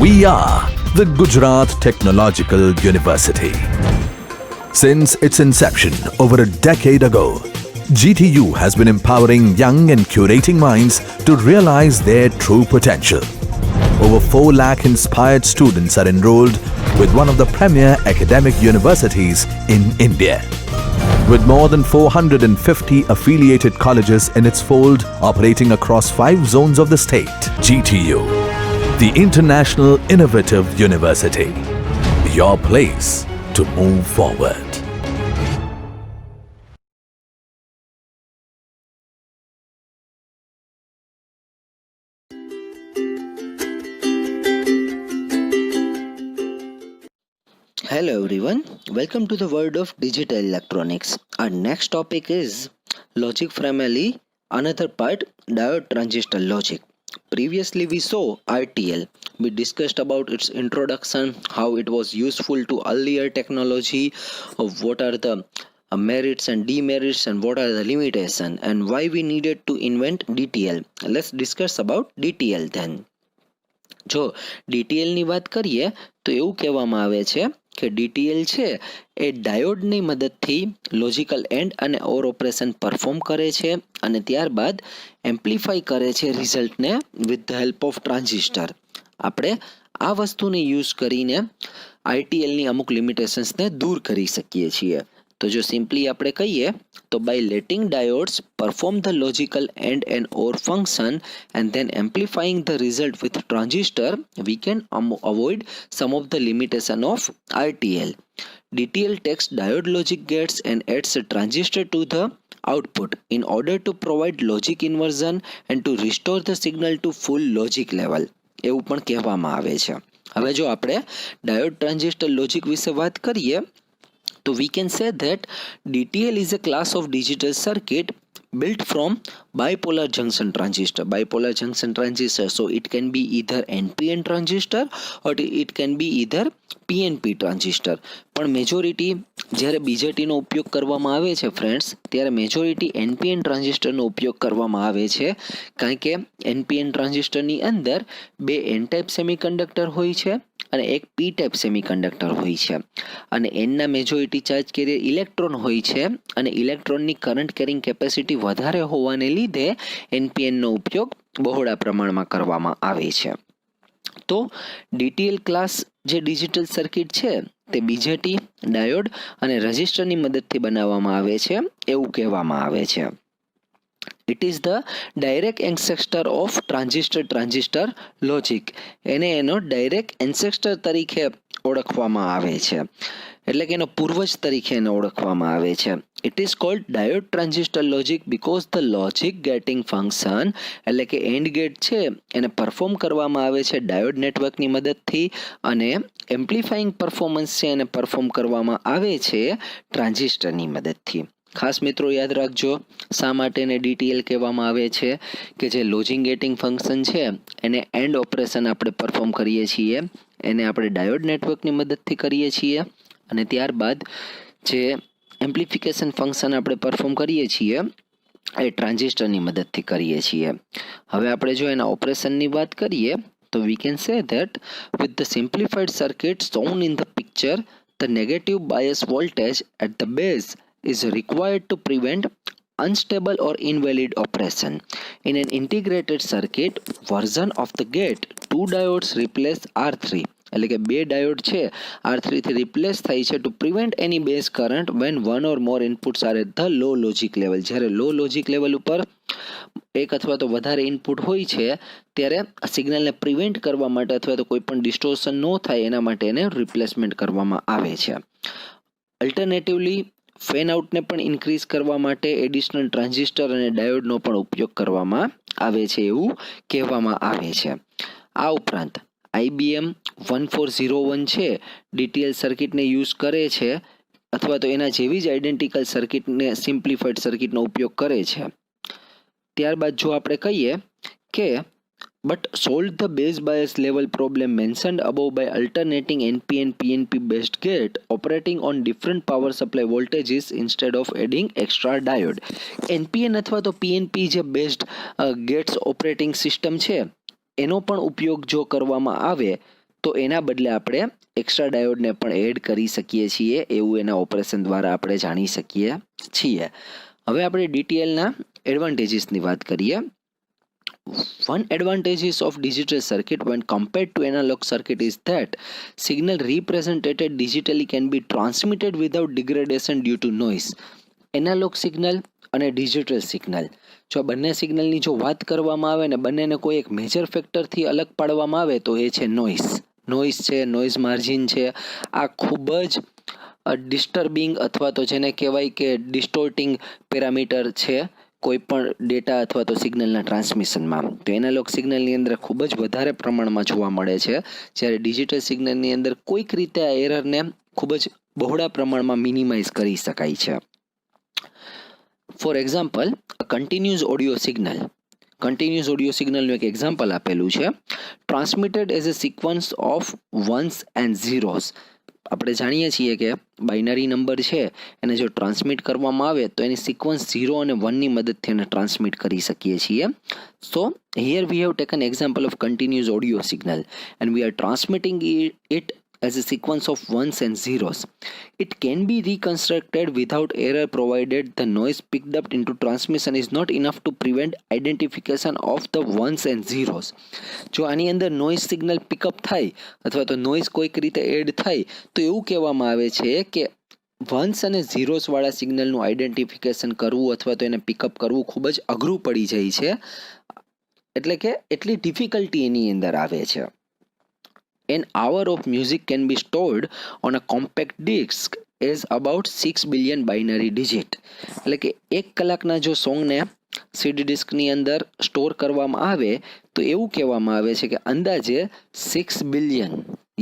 We are the Gujarat Technological University. Since its inception over a decade ago, GTU has been empowering young and curating minds to realize their true potential. Over 4 lakh inspired students are enrolled with one of the premier academic universities in India. With more than 450 affiliated colleges in its fold operating across 5 zones of the state, GTU, the International Innovative University, your place to move forward. Hello everyone, welcome to the world of digital electronics. Our next topic is logic family, another part diode transistor logic. Previously we saw RTL. We discussed about its introduction, how it was useful to earlier technology, of what are the merits and demerits and what are the limitations and why we needed to invent DTL. Let's discuss about DTL then. જો ડીટીએલની વાત કરીએ તો એવું કહેવામાં આવે છે કે ડીટીએલ છે એ ડાયોડની મદદથી લોજિકલ એન્ડ અને ઓર ઓપરેશન પરફોર્મ કરે છે અને ત્યારબાદ એમ્પ્લિફાઈ કરે છે રિઝલ્ટને with the help of transistor. આપણે આ વસ્તુને યુઝ કરીને આઈટીએલની અમુક લિમિટેશન્સને દૂર કરી શકીએ છીએ. તો જો સિમ્પલી આપણે કહીએ તો by letting diodes perform the logical AND and OR function and then amplifying the result with transistor, we can avoid some of the limitation of RTL. DTL takes diode logic gates and adds a transistor to the output in order to provide logic inversion and to restore the signal to full logic level. એવું પણ કહેવામાં આવે છે. હવે જો આપણે diode transistor logic વિશે વાત કરીએ તો we can say that DTL is a class of digital circuit built from bipolar junction transistor. Bipolar junction transistor, so it can be either NPN transistor or it can be either PNP transistor. પણ majority જ્યારે બીજેટીનો ઉપયોગ કરવામાં આવે છે friends, ત્યારે majority NPN ટ્રાન્ઝિસ્ટરનો ઉપયોગ કરવામાં આવે છે, કારણ કે NPN ટ્રાન્ઝિસ્ટરની અંદર 2 N ટાઈપ સેમિકન્ડક્ટર હોય છે અને એક P ટાઈપ સેમિકન્ડક્ટર હોય છે અને એનના મેજોરિટી ચાર્જ કેરિયર ઇલેક્ટ્રોન હોય છે અને ઇલેક્ટ્રોનની કરંટ કેરિંગ કેપેસિટી વધારે હોવાને લીધે NPNનો ઉપયોગ બહોળા પ્રમાણમાં કરવામાં આવે છે. તો DTL ક્લાસ જે ડિજિટલ સર્કિટ છે તે બીજેટી, ડાયોડ અને રેઝિસ્ટરની મદદથી બનાવવામાં આવે છે એવું કહેવામાં આવે છે. It is the direct ancestor of transistor logic. એને એનો ડાયરેક્ટ એન્સેસ્ટર તરીકે ઓળખવામાં આવે છે, એટલે કે એનો પૂર્વજ તરીકે એને ઓળખવામાં આવે છે. It is called diode transistor logic because the logic gating function, એટલે કે એન્ડ ગેટ છે એને પરફોર્મ કરવામાં આવે છે ડાયોડ નેટવર્કની મદદથી અને એમ્પ્લિફાઈંગ પરફોર્મન્સ છે એને પરફોર્મ કરવામાં આવે છે ટ્રાન્ઝિસ્ટરની મદદથી. ખાસ મિત્રો યાદ રાખજો શા માટે એને ડીટીએલ કહેવામાં આવે છે કે જે લોજિક ગેટિંગ ફંક્શન છે એને એન્ડ ઓપરેશન આપણે પરફોર્મ કરીએ છીએ, એને આપણે ડાયોડ નેટવર્કની મદદથી કરીએ છીએ અને ત્યારબાદ જે એમ્પ્લિફિકેશન ફંક્શન આપણે પરફોર્મ કરીએ છીએ એ ટ્રાન્ઝિસ્ટરની મદદથી કરીએ છીએ. હવે આપણે જો એના ઓપરેશનની વાત કરીએ તો we can say that with the simplified circuit shown in the picture, the negative bias voltage at the base is required to prevent unstable or invalid operation. In an integrated circuit version of the gate, 2 diodes replace R3, એટલે કે 2 diode છે R3 થી replace થાય છે two prevent any base current when one or more inputs are at the low logic level. જ્યારે લો logic level ઉપર એક અથવા તો વધારે ઇનપુટ હોય છે ત્યારે સિગ્નલને પ્રિવેન્ટ કરવા માટે અથવા તો કોઈ પણ ડિસ્ટોર્શન ન થાય એના માટે એને રિપ્લેસમેન્ટ કરવામાં આવે છે. અલ્ટરનેટિવલી ફેન આઉટને પણ ઇન્ક્રીઝ કરવા માટે એડિશનલ ટ્રાન્ઝિસ્ટર અને ડાયોડનો પણ ઉપયોગ કરવામાં આવે છે એવું કહેવામાં આવે છે. આ ઉપરાંત IBM 1401 છે DTL સર્કિટને યુઝ કરે છે અથવા તો એના જેવી જ આઈડેન્ટિકલ સર્કિટને સિમ્પ્લિફાઈડ સર્કિટનો ઉપયોગ કરે છે. ત્યારબાદ જો આપણે કહીએ કે but solved the base bias level problem mentioned above by alternating NPN PNP based gate operating on different power supply voltages instead of adding extra diode. NPN અથવા તો PNP જે બેસ્ડ ગેટ્સ ઓપરેટિંગ સિસ્ટમ છે એનો પણ ઉપયોગ જો કરવામાં આવે તો એના બદલે આપણે એક્સ્ટ્રા ડાયોડને પણ એડ કરી શકીએ છીએ, એવું એના ઓપરેશન દ્વારા આપણે જાણી શકીએ છીએ. હવે આપણે ડીટીએલના એડવાન્ટેજીસની વાત કરીએ. One advantage of digital circuit when compared to analog circuit is that signal represented digitally can be transmitted without degradation due to noise. Analog signal અને ડિજિટલ સિગ્નલ, જો બંને સિગ્નલની જો વાત કરવામાં આવે ને બંનેને કોઈ એક મેજર ફેક્ટરથી અલગ પાડવામાં આવે તો એ છે નોઇઝ છે, નોઇઝ માર્જિન છે. આ ખૂબ જ ડિસ્ટર્બિંગ અથવા તો જેને કહેવાય કે ડિસ્ટોર્ટિંગ પેરામીટર છે કોઈ પણ ડેટા અથવા તો સિગ્નલના ટ્રાન્સમિશનમાં. તો એનાલોગ સિગ્નલની અંદર ખૂબ જ વધારે પ્રમાણમાં જોવા મળે છે, જ્યારે ડિજિટલ સિગ્નલની અંદર કોઈક રીતે આ એરરને ખૂબ જ બહોળા પ્રમાણમાં મિનિમાઇઝ કરી શકાય છે. ફોર એક્ઝામ્પલ, કન્ટિન્યુઅસ ઓડિયો સિગ્નલનું એક એક્ઝામ્પલ આપેલું છે. Transmitted as a sequence of ones and zeros. આપણે જાણીએ છીએ કે બાઇનરી નંબર છે એને જો ટ્રાન્સમિટ કરવામાં આવે તો એની સિક્વન્સ 0 અને 1ની મદદથી એને ટ્રાન્સમિટ કરી શકીએ છીએ. સો here we have taken example of continuous audio signal and we are transmitting it as a sequence of ones and zeros. It can be reconstructed without error provided the noise picked up into transmission is not enough to prevent identification of the ones and zeros. જો આની અંદર noise signal pickup થાય અથવા તો noise કોઈક રીતે add થાય તો એવું કહેવામાં આવે છે કે વન્સ અને ઝીરોસ વાળા સિગ્નલનું આઈડેન્ટિફિકેશન કરવું અથવા તો એને પિકઅપ કરવું ખૂબ જ અઘરું પડી જાય છે, એટલે કે એટલી ડિફિકલ્ટી એની અંદર આવે છે. An hour of music can be stored on a compact disc as about 6 billion binary digit. એટલે કે 1 કલાકના જો સોંગને સીડી ડિસ્કની અંદર સ્ટોર કરવામાં આવે તો એવું કહેવામાં આવે છે કે અંદાજે 6 billion,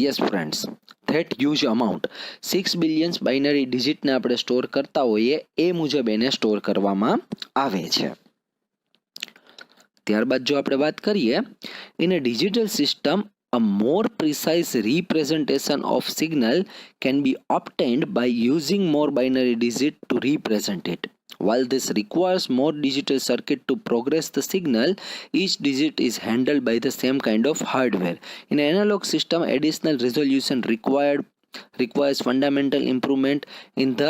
yes friends, that huge amount, 6 billions binary ડિજિટને આપણે સ્ટોર કરતા હોઈએ એ મુજબ એને સ્ટોર કરવામાં આવે છે. ત્યારબાદ જો આપણે વાત કરીએ, in a digital system a more precise representation of signal can be obtained by using more binary digits to represent it. While this requires more digital circuit to progress the signal, each digit is handled by the same kind of hardware. In an analog system, additional resolution requires fundamental improvement in the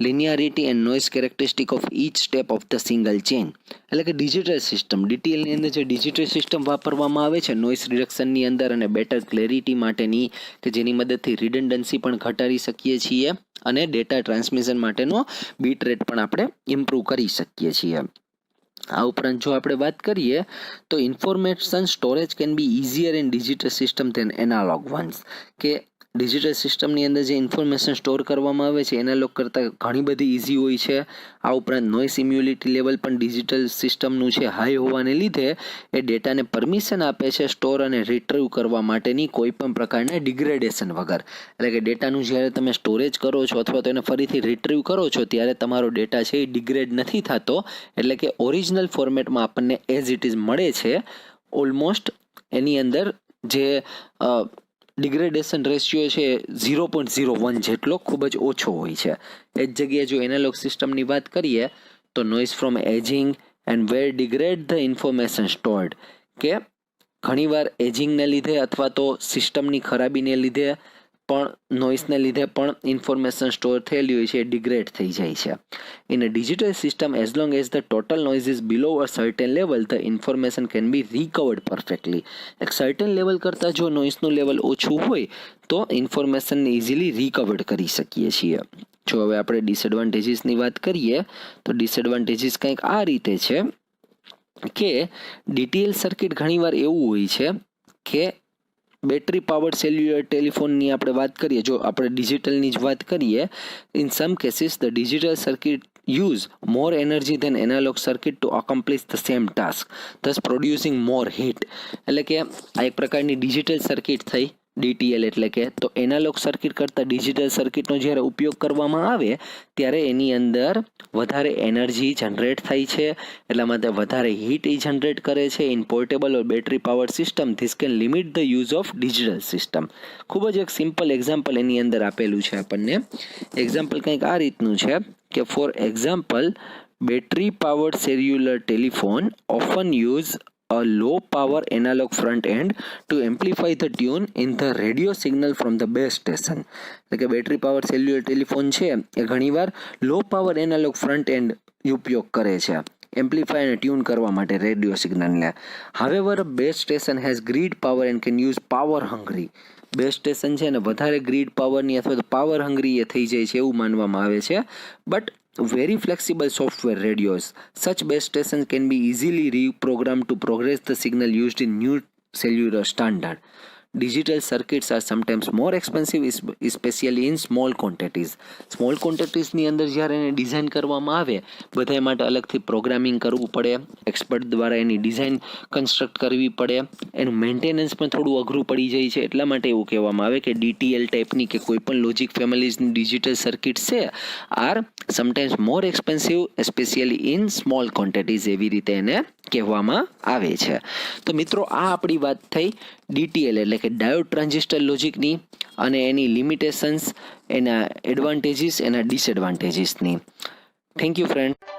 linearity and noise characteristic of each step of the single chain. એટલે કે digital system, ડીટીએલની અંદર જે digital system વાપરવામાં આવે છે noise રિડક્શનની અંદર અને better clarity માટેની, કે જેની મદદથી રિડન્ડન્સી પણ ઘટાડી શકીએ છીએ અને ડેટા ટ્રાન્સમિશન માટેનો બીટ રેટ પણ આપણે ઇમ્પ્રૂવ કરી શકીએ છીએ. આ ઉપરાંત જો આપણે વાત કરીએ તો information storage can be easier in digital system than analog ones, કે ડિજિટલ સિસ્ટમની અંદર જે ઇન્ફોર્મેશન સ્ટોર કરવામાં આવે છે એનાલોગ કરતાં ઘણી બધી ઇઝી હોય છે. આ ઉપરાંત નોઇસ ઇમ્યુનિટી લેવલ પણ ડિજિટલ સિસ્ટમનું છે હાઈ હોવાને લીધે એ ડેટાને પરમિશન આપે છે સ્ટોર અને રિટ્રીવ કરવા માટેની કોઈ પણ પ્રકારના ડિગ્રેડેશન વગર. એટલે કે ડેટાનું જ્યારે તમે સ્ટોરેજ કરો છો અથવા તો એને ફરીથી રિટ્રીવ કરો છો ત્યારે તમારો ડેટા છે એ ડિગ્રેડ નથી થતો, એટલે કે ઓરિજિનલ ફોર્મેટમાં આપણને એઝ ઇટ ઇઝ મળે છે. ઓલમોસ્ટ એની અંદર જે ડિગ્રેડેશન રેશિયો છે 0.01 જેટલો ખૂબ જ ઓછો હોય છે. એ જ જગ્યાએ જો એનાલોગ સિસ્ટમની વાત કરીએ તો noise from ageing and where degrade the information stored, કે ઘણીવાર એજિંગને લીધે અથવા તો સિસ્ટમની ખરાબીને લીધે પણ નોઇઝને લીધે પણ ઇન્ફોર્મેશન સ્ટોર થયેલી હોય છે એ ડિગ્રેડ થઈ જાય છે. In a digital system as long as the total noise is below a certain level the information can be recovered perfectly. એક સર્ટેન લેવલ કરતાં જો નોઇઝનું લેવલ ઓછું હોય તો ઇન્ફોર્મેશનને ઇઝીલી રિકવર્ડ કરી શકીએ છીએ. જો હવે આપણે ડિસએડવાન્ટેજીસની વાત કરીએ તો ડિસએડવાન્ટેજીસ કંઈક આ રીતે છે કે ડીટીએલ સર્કિટ ઘણીવાર એવું હોય છે કે બેટરી પાવર સેલ્યુલર ટેલિફોનની આપણે વાત કરીએ, જો આપણે ડિજિટલની જ વાત કરીએ, in some cases the digital circuit use more energy than analog circuit to accomplish the same task, thus producing more heat. એટલે કે આ એક પ્રકારની ડિજિટલ સર્કિટ થઈ ડીટીએલ, એટલે કે તો એનાલોગ સર્કિટ કરતાં ડિજિટલ સર્કિટનો જ્યારે ઉપયોગ કરવામાં આવે ત્યારે એની અંદર વધારે એનર્જી જનરેટ થાય છે, એટલા માટે વધારે હીટ એ જનરેટ કરે છે. In portable or battery power system this can limit the use of digital system. ખૂબ જ એક સિમ્પલ એક્ઝામ્પલ એની અંદર આપેલું છે આપણને. એક્ઝામ્પલ કંઈક આ રીતનું છે કે for example battery powered cellular telephone often use a low power analog front end to amplify the tune in the radio signal from the base station. એટલે કે બેટરી પાવર સેલ્યુલર ટેલિફોન છે એ ઘણીવાર low power analog front end ઉપયોગ કરે છે amplify અને tune કરવા માટે રેડિયો સિગ્નલને. However base station has grid power and can use power hungry. Base station છે ને વધારે ગ્રીડ પાવરની અથવા તો પાવર હંગ્રી એ થઈ જાય છે એવું માનવામાં આવે છે. But very flexible software radios. Such base stations can be easily reprogrammed to progress the signal used in new cellular standard. Digital circuits are sometimes more expensive, especially in small quantities. Small ક્વોન્ટિટીઝની અંદર જ્યારે એને design કરવામાં આવે બધા માટે અલગથી programming કરવું પડે, એક્સપર્ટ દ્વારા એની ડિઝાઇન કન્સ્ટ્રક્ટ કરવી પડે, એનું મેન્ટેનન્સ પણ થોડું અઘરું પડી જાય છે. એટલા માટે એવું કહેવામાં આવે કે DTL ટાઈપની કે કોઈ પણ લોજિક ફેમિલીઝની ડિજિટલ સર્કિટ્સ છે are sometimes more expensive, especially in small quantities, એવી રીતે એને કહેવામાં આવે છે. તો મિત્રો આ આપણી વાત થઈ DTL એટલે કે ડાયોડ ટ્રાન્ઝિસ્ટર લોજિકની અને એની લિમિટેશન્સ, એના એડવાન્ટેજીસ, એના ડિસએડવાન્ટેજીસની. Thank you friend.